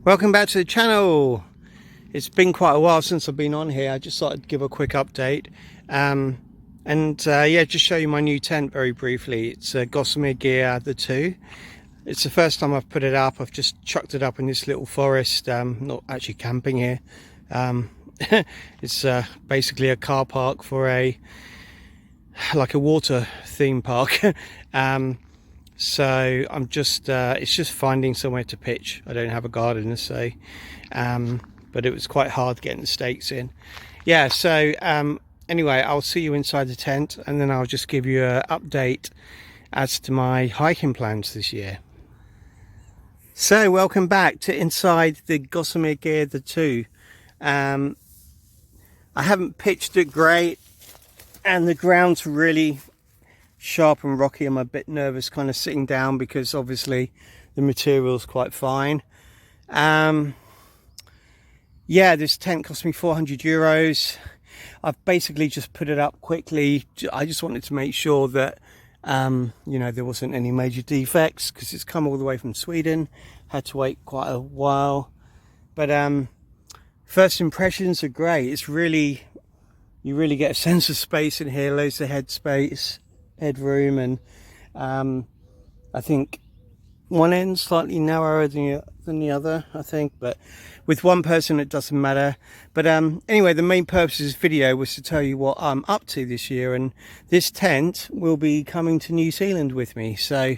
Welcome back to the channel. It's been quite a while since I've been on here. I just thought I'd give a quick update yeah, just show you my new tent very briefly. It's a Gossamer Gear the 2. It's the first time I've put it up. I've just chucked it up in this little forest. Not actually camping here. It's basically a car park for like a water theme park. So I'm just it's just finding somewhere to pitch. I don't have a garden, so but it was quite hard getting the stakes in. Yeah, so anyway, I'll see you inside the tent, and then I'll just give you an update as to my hiking plans this year. So welcome back to inside the Gossamer Gear the 2. I haven't pitched it great, and the ground's really sharp and rocky. I'm a bit nervous kind of sitting down because obviously the material's quite fine. Yeah, this tent cost me €400. I've basically just put it up quickly. I just wanted to make sure that you know, there wasn't any major defects, because it's come all the way from Sweden. Had to wait quite a while, but first impressions are great. It's really, you really get a sense of space in here, loads of headroom, and I think one end slightly narrower than the other, I think, but with one person it doesn't matter. But anyway, the main purpose of this video was to tell you what I'm up to this year, and this tent will be coming to New Zealand with me, so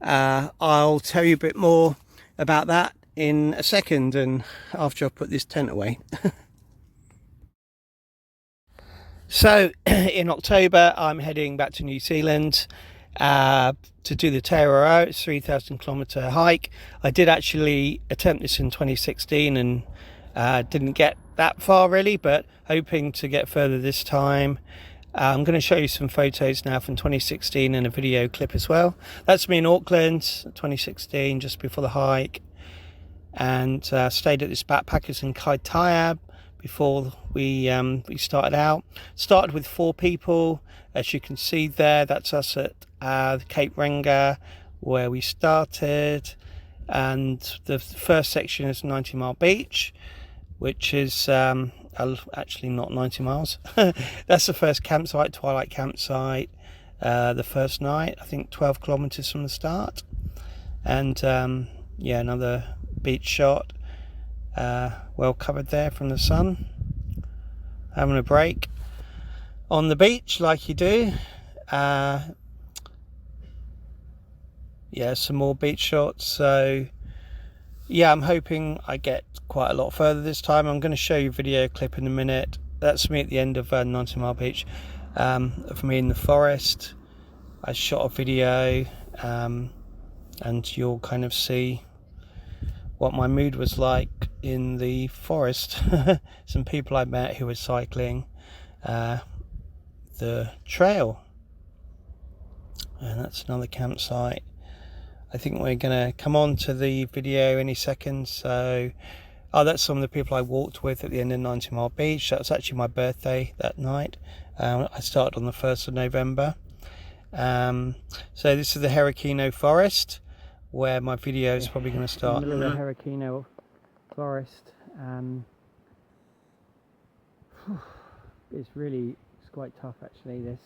I'll tell you a bit more about that in a second, and after I've put this tent away. So in October I'm heading back to New Zealand to do the Te Araroa. It's a 3,000 kilometre hike. I did actually attempt this in 2016 and didn't get that far really, but hoping to get further this time. I'm going to show you some photos now from 2016 and a video clip as well. That's me in Auckland 2016, just before the hike, and stayed at this backpackers in Kaitaia before we started out. Started with 4 people, as you can see there. That's us at the Cape Renga where we started, and the first section is 90 Mile Beach, which is actually not 90 miles. That's the first campsite, twilight campsite, the first night, I think 12 kilometers from the start. And yeah, another beach shot, well covered there from the sun, having a break on the beach like you do. Yeah, some more beach shots. So yeah, I'm hoping I get quite a lot further this time. I'm going to show you a video clip in a minute. That's me at the end of 90 Mile Beach, of me in the forest. I shot a video, and you'll kind of see what my mood was like in the forest. Some people I met who were cycling the trail, and that's another campsite. I think we're gonna come on to the video any second. So that's some of the people I walked with at the end of 90 Mile Beach. That was actually my birthday that night. I started on the 1st of November. So this is the Herakino forest, where my video is probably going to start. In the middle of the Herakino forest. It's quite tough actually, this.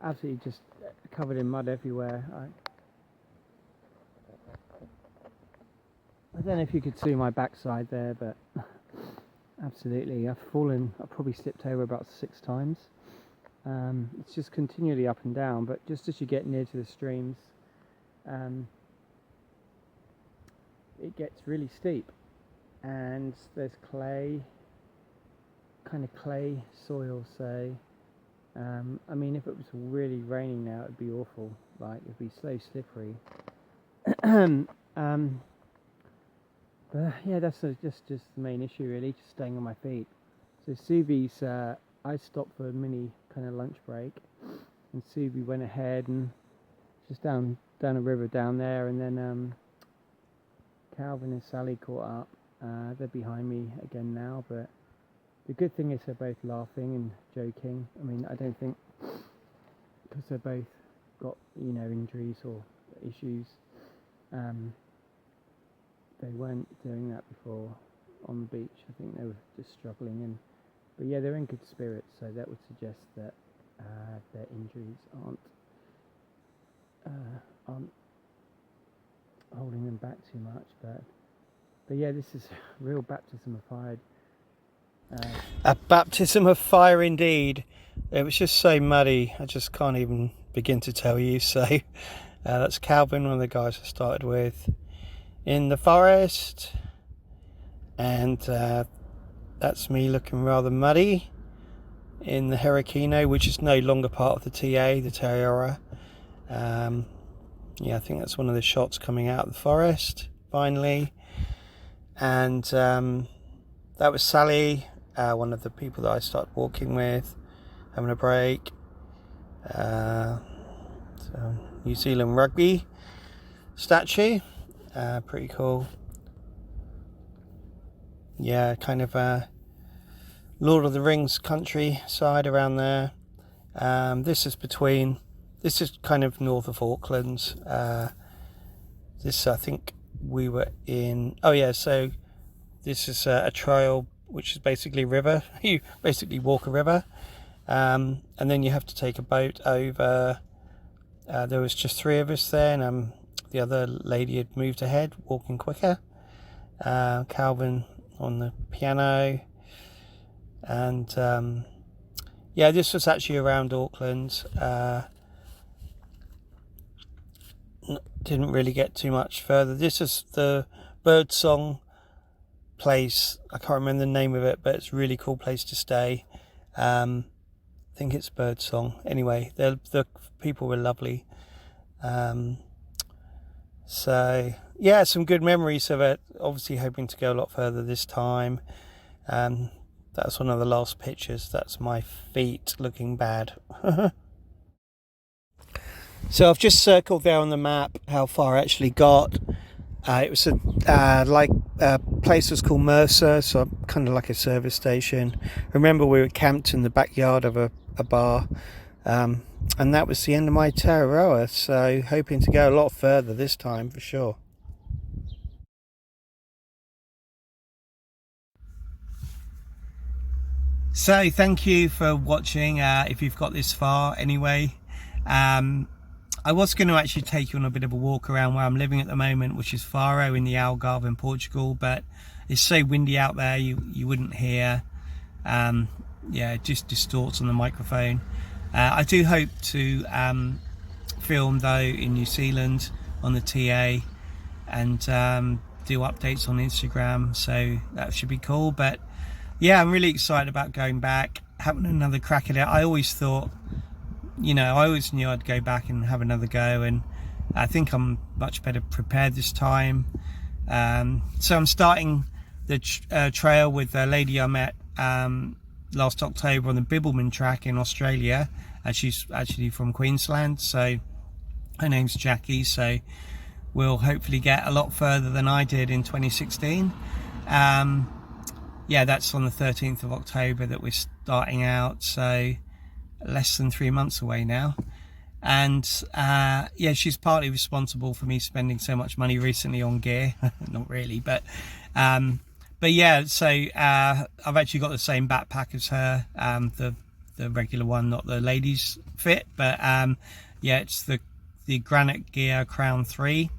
Absolutely just covered in mud everywhere. I don't know if you could see my backside there, but absolutely, I've probably slipped over about 6 times. It's just continually up and down, but just as you get near to the streams, it gets really steep, and there's kind of clay soil, so I mean, if it was really raining now, it'd be awful. Like, it'd be so slippery. But yeah, that's just the main issue really, just staying on my feet. So Subi's, I stopped for a mini kind of lunch break, and Subi went ahead and just down a river down there, and then Calvin and Sally caught up. They're behind me again now, but the good thing is they're both laughing and joking. I mean, I don't think, because they're both got, you know, injuries or issues, They weren't doing that before on the beach. I think they were just struggling, but yeah, they're in good spirits, so that would suggest that their injuries aren't holding them back too much. But yeah, this is a real baptism of fire. A baptism of fire indeed. It was just so muddy, I just can't even begin to tell you. So that's Calvin, one of the guys I started with in the forest, and that's me looking rather muddy in the Hurricane, which is no longer part of the TA, the Te Araroa. Yeah, I think that's one of the shots coming out of the forest finally. And that was Sally, one of the people that I started walking with, having a break. So New Zealand rugby statue, pretty cool. Yeah, kind of Lord of the Rings countryside around there. This is kind of north of Auckland. This, I think we were in, so this is a trail which is basically a river. You basically walk a river, and then you have to take a boat over. There was just 3 of us there, and the other lady had moved ahead, walking quicker. Calvin on the piano, and yeah, this was actually around Auckland. Didn't really get too much further. This is the birdsong place. I can't remember the name of it, but it's a really cool place to stay. I think it's birdsong. Anyway, the people were lovely. So yeah, some good memories of it. Obviously hoping to go a lot further this time. That's one of the last pictures. That's my feet looking bad. So I've just circled there on the map how far I actually got. It was a place was called Mercer, so kind of like a service station. Remember, we were camped in the backyard of a bar, and that was the end of my Te Araroa. So hoping to go a lot further this time for sure. So thank you for watching, if you've got this far anyway. I was going to actually take you on a bit of a walk around where I'm living at the moment, which is Faro in the Algarve in Portugal, but it's so windy out there you wouldn't hear. Yeah, it just distorts on the microphone. I do hope to film though in New Zealand on the TA, and do updates on Instagram, so that should be cool. But yeah, I'm really excited about going back, having another crack at it. I always thought, I always knew I'd go back and have another go, and I think I'm much better prepared this time. So I'm starting the trail with a lady I met last October on the Bibbulmun track in Australia, and she's actually from Queensland, so her name's Jackie. So we'll hopefully get a lot further than I did in 2016. Yeah, that's on the 13th of October that we're starting out, so less than 3 months away now. And yeah, she's partly responsible for me spending so much money recently on gear. Not really, but yeah, so I've actually got the same backpack as her, the regular one, not the ladies fit, but yeah, it's the Granite Gear Crown 3.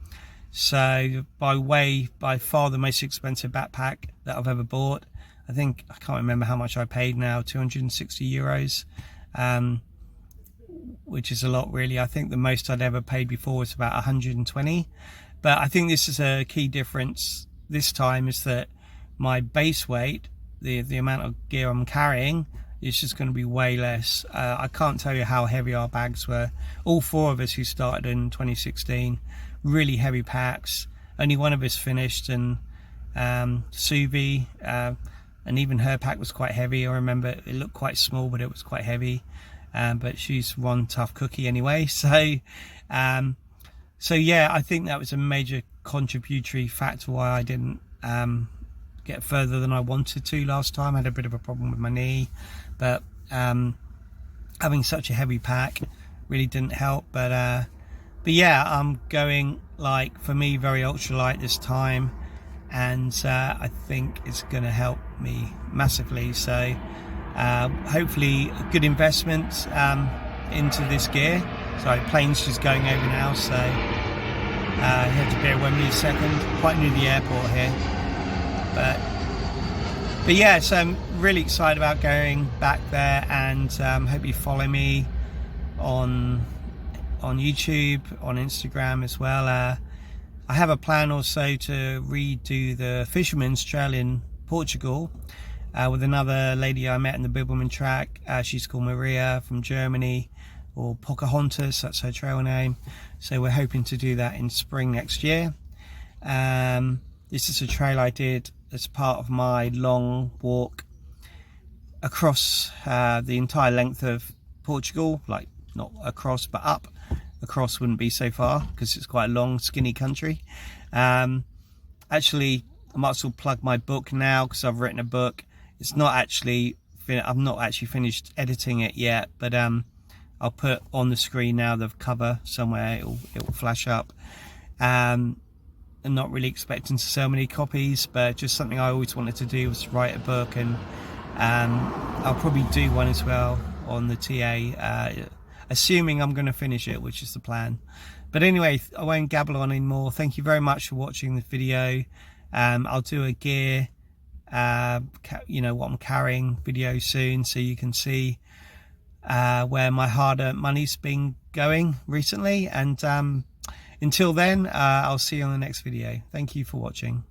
So by far the most expensive backpack that I've ever bought. I can't remember how much I paid now, 260 euros, which is a lot really. I think the most I'd ever paid before was about 120. But I think this is a key difference this time, is that my base weight, the amount of gear I'm carrying, is just going to be way less. I can't tell you how heavy our bags were. All 4 of us who started in 2016, really heavy packs. Only one of us finished, and Suvi, and even her pack was quite heavy. I remember it looked quite small, but it was quite heavy. But she's one tough cookie anyway. So yeah, I think that was a major contributory factor why I didn't get further than I wanted to last time. I had a bit of a problem with my knee, but having such a heavy pack really didn't help. But But yeah, I'm going, like, for me, very ultralight this time, and I think it's going to help me massively. So hopefully a good investment into this gear. Sorry, plane's just going over now, so you have to bear with me a second. Quite near the airport here, but yeah, so I'm really excited about going back there, and hope you follow me on YouTube, on Instagram as well. I have a plan also to redo the Fisherman's Trail in Portugal with another lady I met in the Bibbleman track. She's called Maria from Germany, or Pocahontas, that's her trail name. So we're hoping to do that in spring next year. This is a trail I did as part of my long walk across the entire length of Portugal, like not across but up. Across wouldn't be so far because it's quite a long, skinny country. Actually, I might as well plug my book now because I've written a book. It's not actually, I've not actually finished editing it yet, but I'll put on the screen now the cover somewhere. It will flash up. I'm not really expecting to sell many copies, but just something I always wanted to do was write a book, and I'll probably do one as well on the TA, assuming I'm going to finish it, which is the plan. But anyway, I won't gabble on anymore. Thank you very much for watching the video. I'll do a gear, you know, what I'm carrying video soon, so you can see where my hard-earned money's been going recently. And until then, I'll see you on the next video. Thank you for watching.